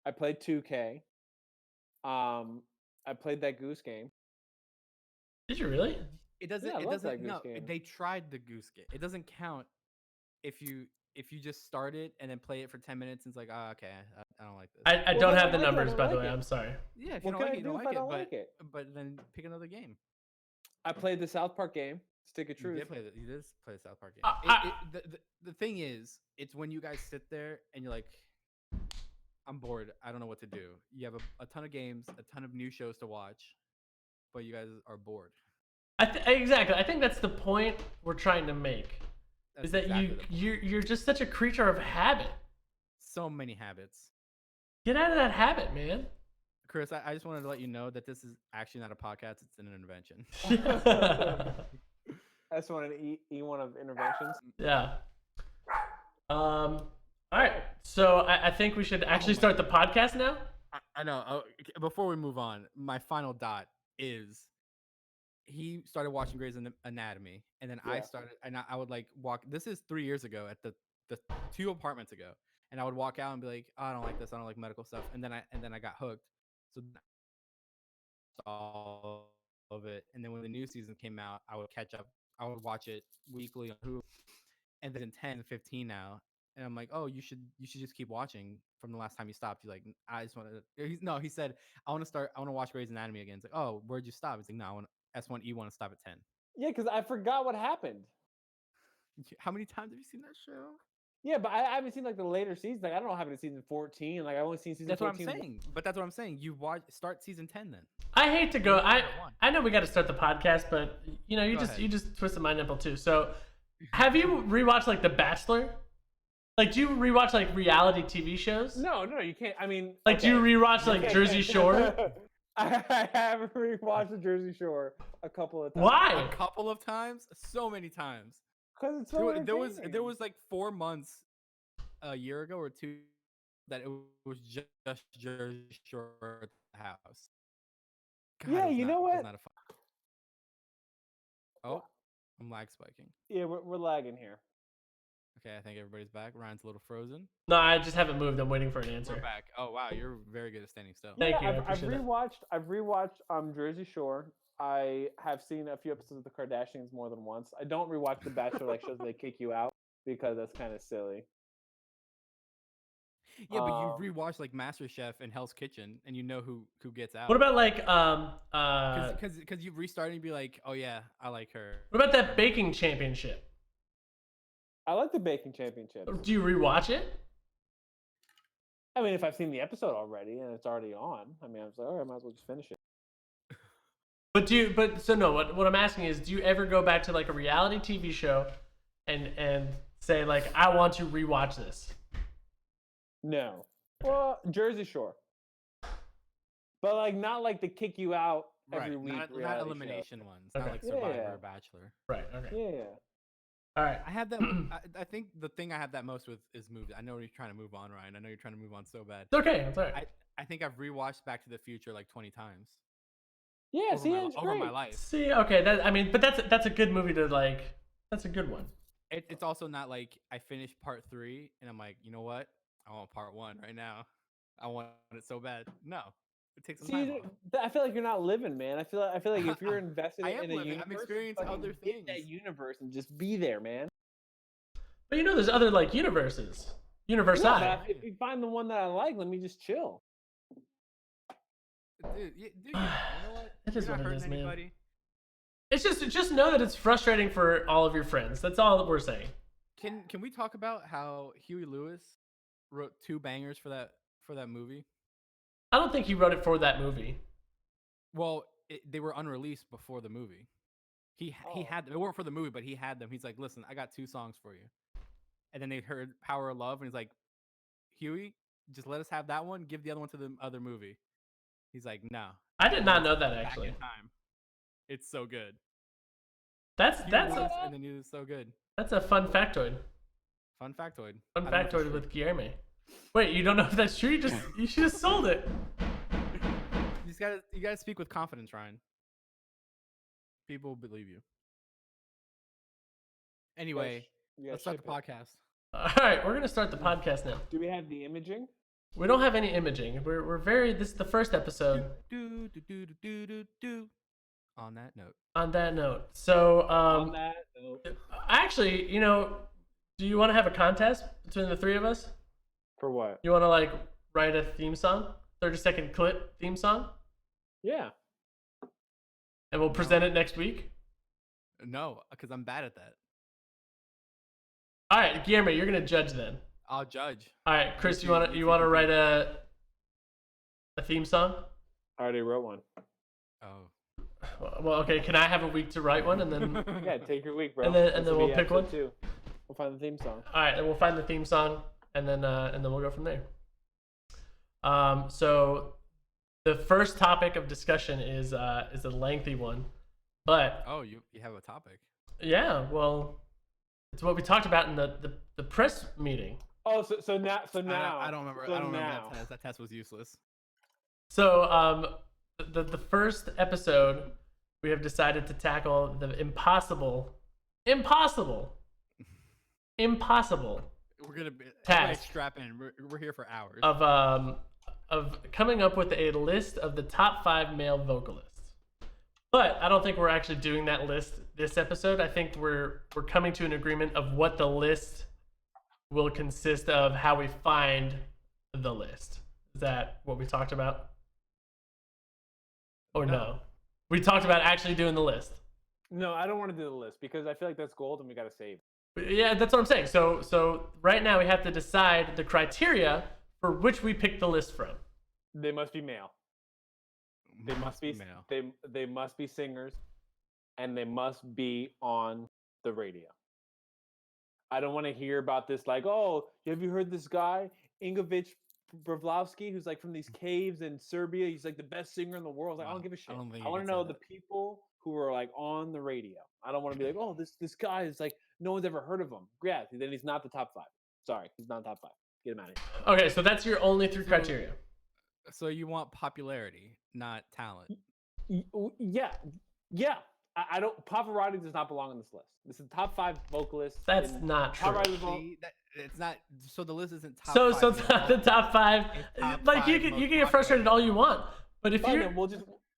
I played 2K. I played that Goose Game. Did you really? It doesn't. Yeah, I it love that doesn't. No, Goose Game. they tried the Goose Game. It doesn't count if you just start it and then play it for 10 minutes and it's like, oh, okay, I don't like this. I Well, don't then have the I like it, I numbers, don't by the like way. it. I'm sorry. Yeah, if What you don't can like I it, you do don't if like I don't it. like it? But then pick another game. I played the South Park game, Stick of You Truth. did play the South Park game. I- The thing is, it's when you guys sit there and you're like, I'm bored. I don't know what to do. You have a ton of games, a ton of new shows to watch, but you guys are bored. Exactly. I think that's the point we're trying to make. That's is that exactly the point. you're just such a creature of habit. So many habits. Get out of that habit, man. Chris, I just wanted to let you know that this is actually not a podcast; it's an intervention. That's one an E1 of interventions. Yeah. All right. So I think we should actually start the podcast now. I know. Before we move on, my final dot is he started watching Grey's Anatomy, and then I started, and I would like walk. This is 3 years ago at the 2 apartments ago, and I would walk out and be like, oh, I don't like this. I don't like medical stuff, and then I got hooked. So all of it, and then when the new season came out, I would catch up. I would watch it weekly on Hulu, and then in 10, 15 now. And I'm like, oh, you should just keep watching from the last time you stopped. He's like, I just want to. He said, I want to watch Grey's Anatomy again. It's like, oh, where'd you stop? He's like, no, I want S1E1 to stop at 10. Yeah, because I forgot what happened. How many times have you seen that show? Yeah, but I haven't seen like the later seasons. Like I don't know what happened in season 14. Like I only seen season. That's 14. what I'm saying. But that's what I'm saying. You start season 10 then. I hate to go. I know we got to start the podcast, but you know, you just twisted my nipple too. So, have you rewatched like The Bachelor? Like, do you rewatch like reality TV shows? No, you can't. I mean, like, do you rewatch like Jersey Shore? I have rewatched the Jersey Shore a couple of times. Why? A couple of times? So many times. Because it's so there was like 4 months a year ago or 2 that it was just Jersey Shore at the house. God, yeah, you know what? Oh, I'm lag spiking. Yeah, we're lagging here. Okay, I think everybody's back. Ryan's a little frozen. No, I just haven't moved. I'm waiting for an answer. We're back. Oh wow, you're very good at standing still. Thank you. I've rewatched Jersey Shore. I have seen a few episodes of The Kardashians more than once. I don't rewatch The Bachelor like shows they kick you out because that's kind of silly. Yeah, but you rewatch like MasterChef and Hell's Kitchen, and you know who gets out. What about like because you restart and you be like, oh yeah, I like her. What about that baking championship? I like the baking championship. Do you rewatch it? I mean, if I've seen the episode already and it's already on, I mean, I was like, all right, I might as well just finish it. What I'm asking is, do you ever go back to like a reality TV show and say like, I want to rewatch this? No. Well, Jersey Shore. But like not like the kick you out every week. Not elimination ones. Okay. Not like Survivor or Bachelor. Right. Okay. Yeah. All right. I have that. I think the thing I have that most with is movies. I know you're trying to move on, Ryan. I know you're trying to move on so bad. It's okay. It's all right. I think I've rewatched Back to the Future like 20 times. Yeah. Over my life. See, okay. But that's a good movie to like. That's a good one. It's also not like I finished part 3 and I'm like, you know what? I want part 1 right now. I want it so bad. No. It takes some time off. I feel like you're not living, man. I feel like if you're invested in a universe, I'm experiencing other things. That universe and just be there, man. But you know, there's other like universes. Universe. Yeah, if you find the one that I like, let me just chill. Dude, you know what? It is You're what not it is, hurting man. anybody. It's just know that it's frustrating for all of your friends. That's all that we're saying. Can we talk about how Huey Lewis wrote 2 bangers for that movie? I don't think he wrote it for that movie. Well, they were unreleased before the movie. He had them. They weren't for the movie, but he had them. He's like, listen, I got 2 songs for you. And then they heard Power of Love, and he's like, Huey, just let us have that one. Give the other one to the other movie. He's like, no. I did not know that actually. Back in time. It's so good. That's and then he was so good. That's a fun factoid. Fun factoid. Fun factoid with Guilherme. Wait, you don't know if that's true? You should have sold it. You gotta speak with confidence, Ryan. People will believe you. Anyway, let's start the podcast. All right, we're gonna start the podcast now. Do we have the imaging? We don't have any imaging. This is the first episode. On that note. On that note. So On that note. Actually, you know, do you want to have a contest between the 3 of us? For what? You want to like write a theme song? 30-second clip theme song? Yeah. And we'll present it next week? No, because I'm bad at that. All right, Guilherme, you're gonna judge then. I'll judge. All right, Chris, you wanna write a theme song? I already wrote one. Oh. Well, okay. Can I have a week to write one, and then Yeah, take your week, bro. and then we'll pick one. We'll We'll find the theme song. All right, and we'll find the theme song, and then we'll go from there. So the first topic of discussion is a lengthy one, but you have a topic. Yeah, well, it's what we talked about in the press meeting. Oh, so now I don't remember. I don't remember that test. That test was useless. So the first episode, we have decided to tackle the impossible. We're gonna task. Strap in. We're here for hours. Of coming up with a list of the top 5 male vocalists. But I don't think we're actually doing that list this episode. I think we're coming to an agreement of what the list will consist of, how we find the list. Is that what we talked about? Or no? We talked about actually doing the list. No, I don't want to do the list because I feel like that's gold and we got to save. Yeah, that's what I'm saying. So right now we have to decide the criteria for which we pick the list from. They must be male. They must be male. They must be singers, and they must be on the radio. I don't want to hear about this like, oh, have you heard this guy, Ingovic Bravlowski, who's like from these caves in Serbia? He's like the best singer in the world. Like, I don't give a shit. I want to know the people who are like on the radio. I don't want to be like, oh, this guy is like, no one's ever heard of him. Yeah, then he's not the top 5. Sorry, he's not top 5. Get him out of here. Okay, so that's your only 3 criteria. So you want popularity, not talent. Yeah. I don't. Pavarotti does not belong on this list. This is top 5 vocalists. That's not true. It's not. So the list isn't top. So 5 it's not the top 5. Like you can get frustrated all you want, but if you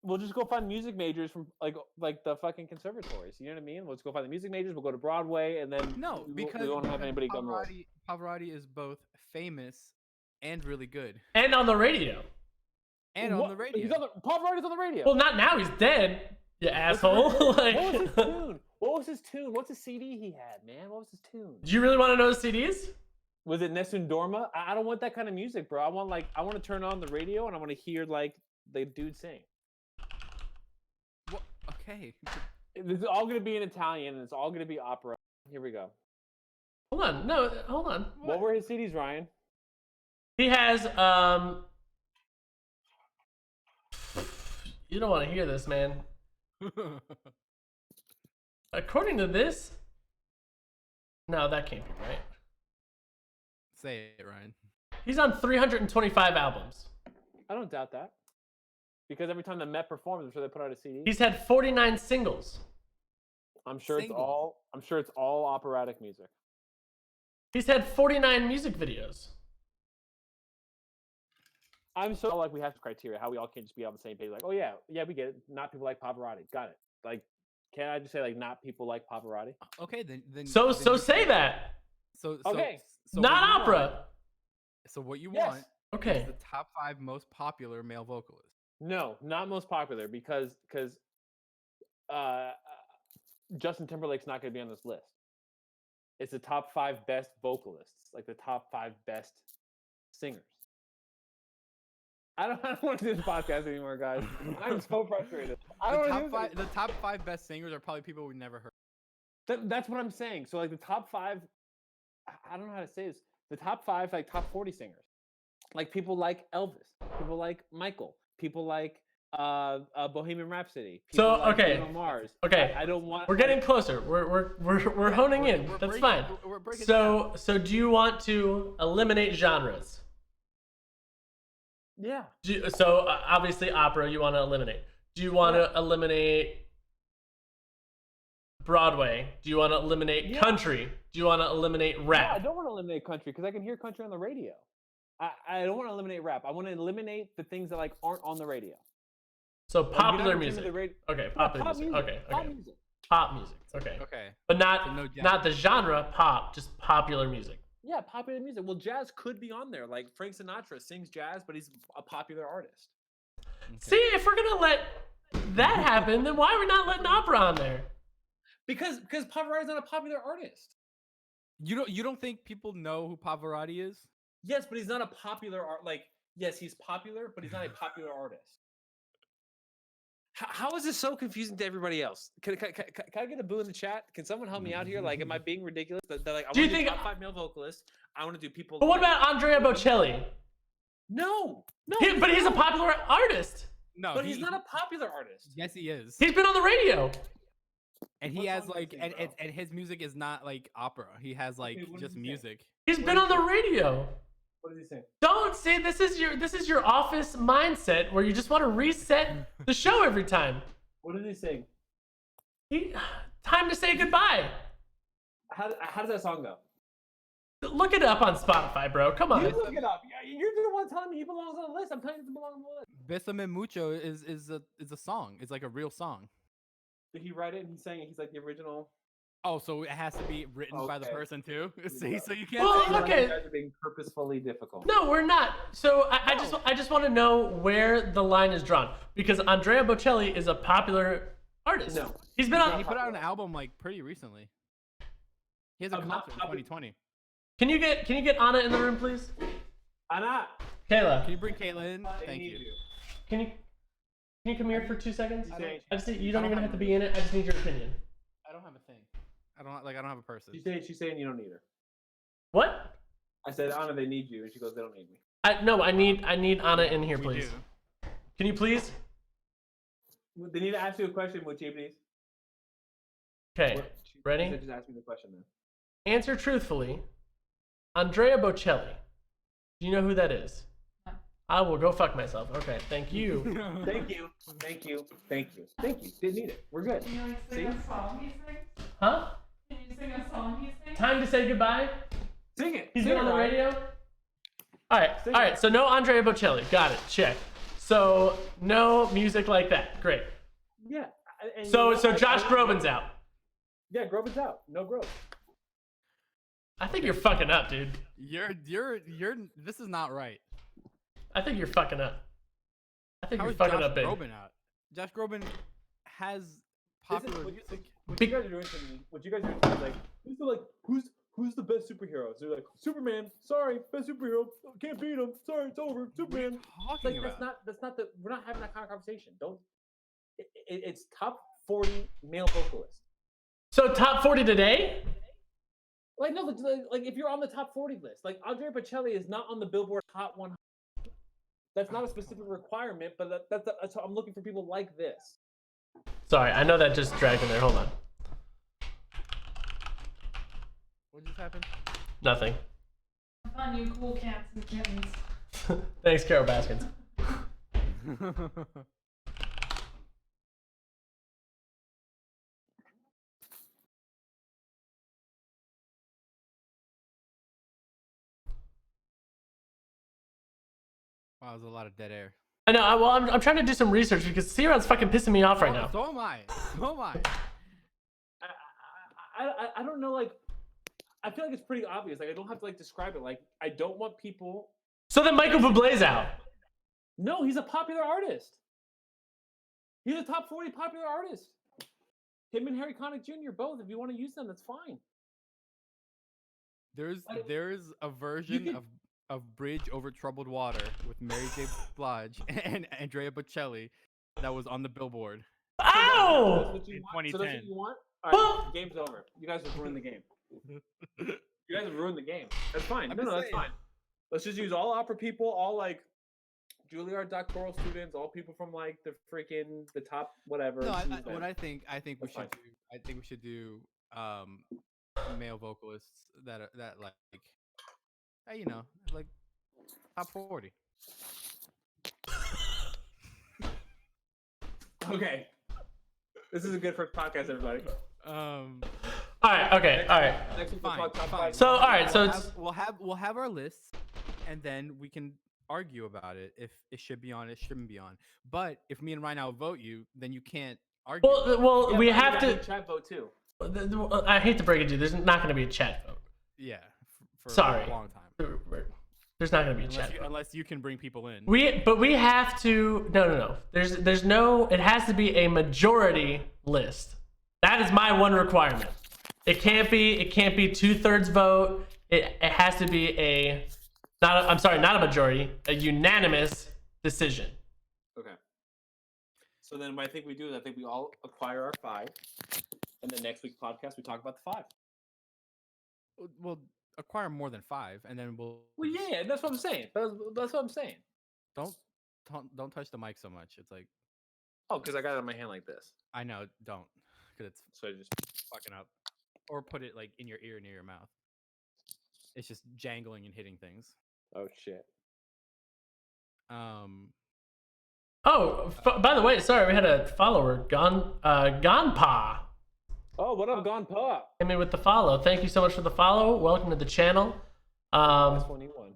we'll just go find music majors from like the fucking conservatories. You know what I mean? We'll just go find the music majors. We'll go to Broadway, and then because we won't have anybody come. Pavarotti is both famous and really good, and on the radio. On the radio. Pavarotti's on the radio. Well, not now. He's dead. You asshole. What was his tune? What was his tune? What's the CD he had, man? What was his tune? Do you really want to know the CDs? Was it Nessun Dorma? I don't want that kind of music, bro. I want to turn on the radio and I want to hear like the dude sing. Well, okay. This is all gonna be in Italian and it's all gonna be opera. Here we go. Hold on. No, hold on. What were his CDs, Ryan? He has you don't want to hear this, man. According to this, no, that can't be right. Say it, Ryan. He's on 325 albums. I don't doubt that. Because every time the Met performs, I'm sure they put out a CD. He's had 49 singles. I'm sure it's all operatic music. He's had 49 music videos. I'm so like we have criteria how we all can't just be on the same page. Like, oh yeah, we get it. Not people like Pavarotti. Got it. Like, can I just say like not people like Pavarotti? Okay, then. So say that. So not opera. So what you want? Okay. Is the top 5 most popular male vocalists. No, not most popular because Justin Timberlake's not going to be on this list. It's the top 5 best vocalists, like the top 5 best singers. I don't want to do this podcast anymore, guys. I'm so frustrated. The top 5 best singers are probably people we've never heard. That's what I'm saying. So like the top 5, I don't know how to say this. The top 5, like top 40 singers, like people like Elvis, people like Michael, people like Bohemian Rhapsody. So like okay, Bruno Mars. Okay, I don't want. We're getting closer. We're honing in. That's fine. So do you want to eliminate genres? Yeah. So obviously opera you want to eliminate. Do you want to eliminate Broadway? Do you want to eliminate country? Do you want to eliminate rap? No, I don't want to eliminate country because I can hear country on the radio. I don't want to eliminate rap. I want to eliminate the things that like aren't on the radio. So popular music. Okay, popular music. Okay. Pop music. Pop music. Okay. Okay. But not the genre pop, just popular music. Yeah, popular music. Well, jazz could be on there. Like Frank Sinatra sings jazz, but he's a popular artist. Okay. See, if we're gonna let that happen, then why are we not letting opera on there? Because Pavarotti's not a popular artist. You don't think people know who Pavarotti is? Yes, but he's not a popular art. Like, yes, he's popular, but he's not a popular artist. How is this so confusing to everybody else? Can I get a boo in the chat? Can someone help me out here? Like, am I being ridiculous? They're like, I want to do top 5 male vocalists. I want to do people. But what about Andrea Bocelli? No. But he's a popular artist. No, But he's not a popular artist. Yes, he is. He's been on the radio. And he What has song like, does he sing, and his music is not like opera. He has like what does just he sing? music. He's been on the radio. What did he say? Don't say this is your office mindset where you just want to reset the show every time. What did he sing? Time to say goodbye. How does that song go? Look it up on Spotify, bro. Come on. You look it up. You're the one telling me he belongs on the list. I'm telling you he belongs on the list. Besame Mucho is a song. It's like a real song. Did he write it and he's saying it? He's like the original? Oh, so it has to be written by the Okay. person too. See, so you can't. Well, say You okay. guys are being purposefully difficult. No, we're not. So I No. just want to know where the line is drawn because Andrea Bocelli is a popular artist. No. He's been Yeah, on. he put out an album like pretty recently. He has a I'm not concert in popular. 2020. Can you get Anna in the room, please? Anna. Kayla, Can you bring Caitlin? I Thank need you. can you come here for 2 seconds? She's saying- I just you don't I don't even have have to be in it. I just need your opinion. I don't have a thing. I don't have a person. She's saying you don't need her. What? I said, Anna, they need you. And she goes, they don't need me. I need Anna in here, We please. do. Can you please? They need to ask you a question, Mochi, please. Okay. What? Ready? She said, just ask me the question then. Answer truthfully. Andrea Bocelli. Do you know who that is? I will go fuck myself. Okay, thank you. Thank you. Thank you. Thank you. Thank you. Didn't need it. We're good. Can you like See? sing a song he sings? Huh? Can you sing a song he sings? Time to say goodbye. Sing it. He's Sing been on it, the Ryan. radio. All Sing right. it. So no Andrea Bocelli. Got it. Check. So no music like that. Great. Yeah. And So you know, Josh Groban's out. Yeah, Groban's out. No Groban. I think you're fucking up, dude. You're. This is not right. I think you're fucking up. I think How you're is fucking Josh up, big. Groban out? Josh Groban has popular What music. you guys are doing to me, what you guys are doing to me is who's the best superhero? So they're like, Superman, sorry, best superhero, can't beat him, sorry, it's over, Superman. Talking Like about. that's not the we're not having that kind of conversation. Don't it's top 40 male vocalists. So top 40 today? Like no, like if you're on the top 40 list, like Andrea Bocelli is not on the Billboard Hot 100. That's not a specific requirement, but that's how I'm looking for people like this. Sorry, I know that just dragged in there. Hold on. What just happened? Nothing. I found you cool cats and kittens. Thanks, Carol Baskins. Wow, there's a lot of dead air. I know. I'm trying to do some research because C-Rod's fucking pissing me off right now. So am I. So am I. I don't know, like I feel like it's pretty obvious. Like I don't have to like describe it. Like I don't want people. So then Michael Bublé's out. No, he's a popular artist. He's a top 40 popular artist. Him and Harry Connick Jr. both. If you want to use them, that's fine. There's a could- version of Bridge Over Troubled Water with Mary J. Blige and Andrea Bocelli that was on the Billboard. That's Ow! what you In want? So that's what 2010. you want? All right, Well- game's over. You guys have ruined the game. You guys have ruined the game. That's fine. I'm No, just that's saying. fine. Let's just use all opera people, all like Juilliard doctoral students, all people from like the top whatever. No, use them. what I think we That's fine. should do. I think we should do male vocalists that like you know, like top 40. Okay. This is a good first podcast, everybody. All right. Okay. All right. Next week we'll Fine, talk top fine. five. So all right. So we'll it's we'll have our lists, and then we can argue about it if it should be on, it shouldn't be on. But if me and Ryan now vote you, then you can't argue. well. Yeah, We but have you to. got chat vote too. I hate to break it to you. There's not going to be a chat vote. Yeah, for Sorry. a long time. There's not going to be a chat vote. Unless you can bring people in. But we have to. No. There's no. It has to be a majority list. That is my one requirement. It can't be 2/3 vote. It has to be not a majority, a unanimous decision. Okay. So then what I think we do is I think we all acquire our 5, and then next week's podcast we talk about the 5. We'll acquire more than 5, and then we'll. Well, yeah, that's what I'm saying. That's what I'm saying. Don't touch the mic so much. It's like Oh, because I got it in my hand like this. I know. Don't, because it's So I just fucking up. Or put it like in your ear near your mouth. It's just jangling and hitting things. oh shit. Oh, by the way, sorry, we had a follower, Gonpa. Oh, what up, Gone Pop? Hit me with the follow. Thank you so much for the follow. Welcome to the channel. That's 21.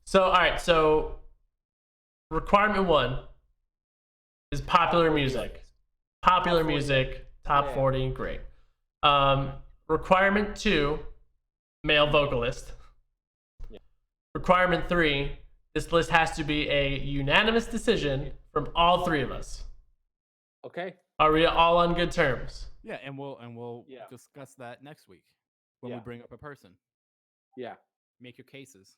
So, all right. So, requirement 1 is popular music. Popular music, top 40, great. Requirement 2, male vocalist. Yeah. Requirement 3, this list has to be a unanimous decision from all 3 of us. Okay. Are we all on good terms? Yeah, and we'll Yeah. discuss that next week when we bring up a person. Yeah. Make your cases.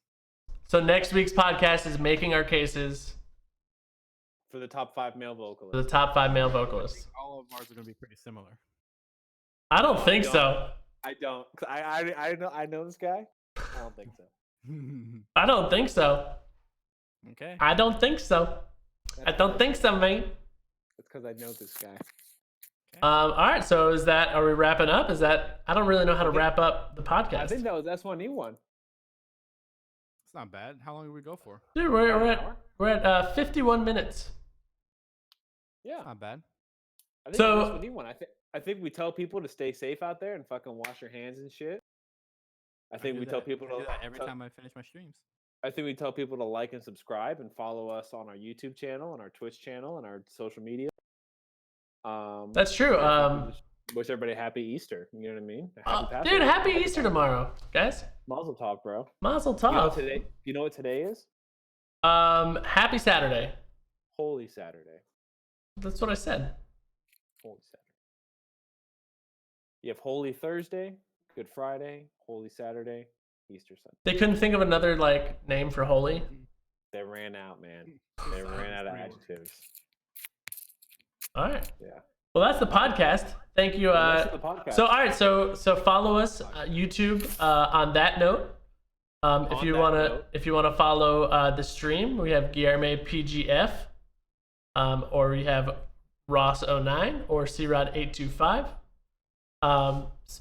So next week's podcast is making our cases For the top 5 male for vocalists. the top 5 male vocalists. All of ours are going to be pretty similar. I don't think don't. so. I don't. I know this guy. I don't think so. I don't think so. Okay. I don't think so. I don't think so, man. It's because I know this guy. All right. So are we wrapping up? I don't really know how to wrap up the podcast. I think that was S1E1. It's not bad. How long did we go for? Dude, we're at 51 minutes. Yeah. Not bad. I think So- that's S1E1. I think we tell people to stay safe out there and fucking wash your hands and shit. I think do we tell that. people I do to that every time I finish my streams. I think we tell people to like and subscribe and follow us on our YouTube channel and our Twitch channel and our social media. That's true. Just wish everybody happy Easter. You know what I mean? Dude, happy Easter tomorrow, guys. Mazel tov, bro. Mazel You know tov. today? You know what today is? Happy Saturday. Holy Saturday. That's what I said. Holy Saturday. You have Holy Thursday, Good Friday, Holy Saturday, Easter Sunday. They couldn't think of another name for holy. They ran out, man. They ran out of adjectives. All right. Yeah. Well, that's the podcast. Thank you. That's the podcast. So all right. So follow us YouTube. On that note, if you wanna follow the stream, we have GuilhermePGF, or we have Ross09 or CRod825.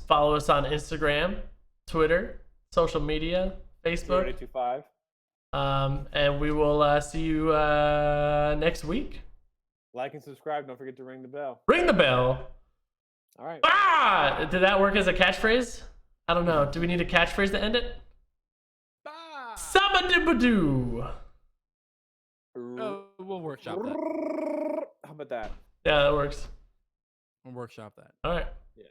Follow us on Instagram, Twitter, social media, Facebook. 825. And we will see you next week. Like and subscribe. Don't forget to ring the bell. Ring the bell. All right. Ah! Did that work as a catchphrase? I don't know. Do we need a catchphrase to end it? Ah! Sabadibadoo. We'll workshop that. How about that? Yeah, that works. We'll workshop that. All right. Yeah.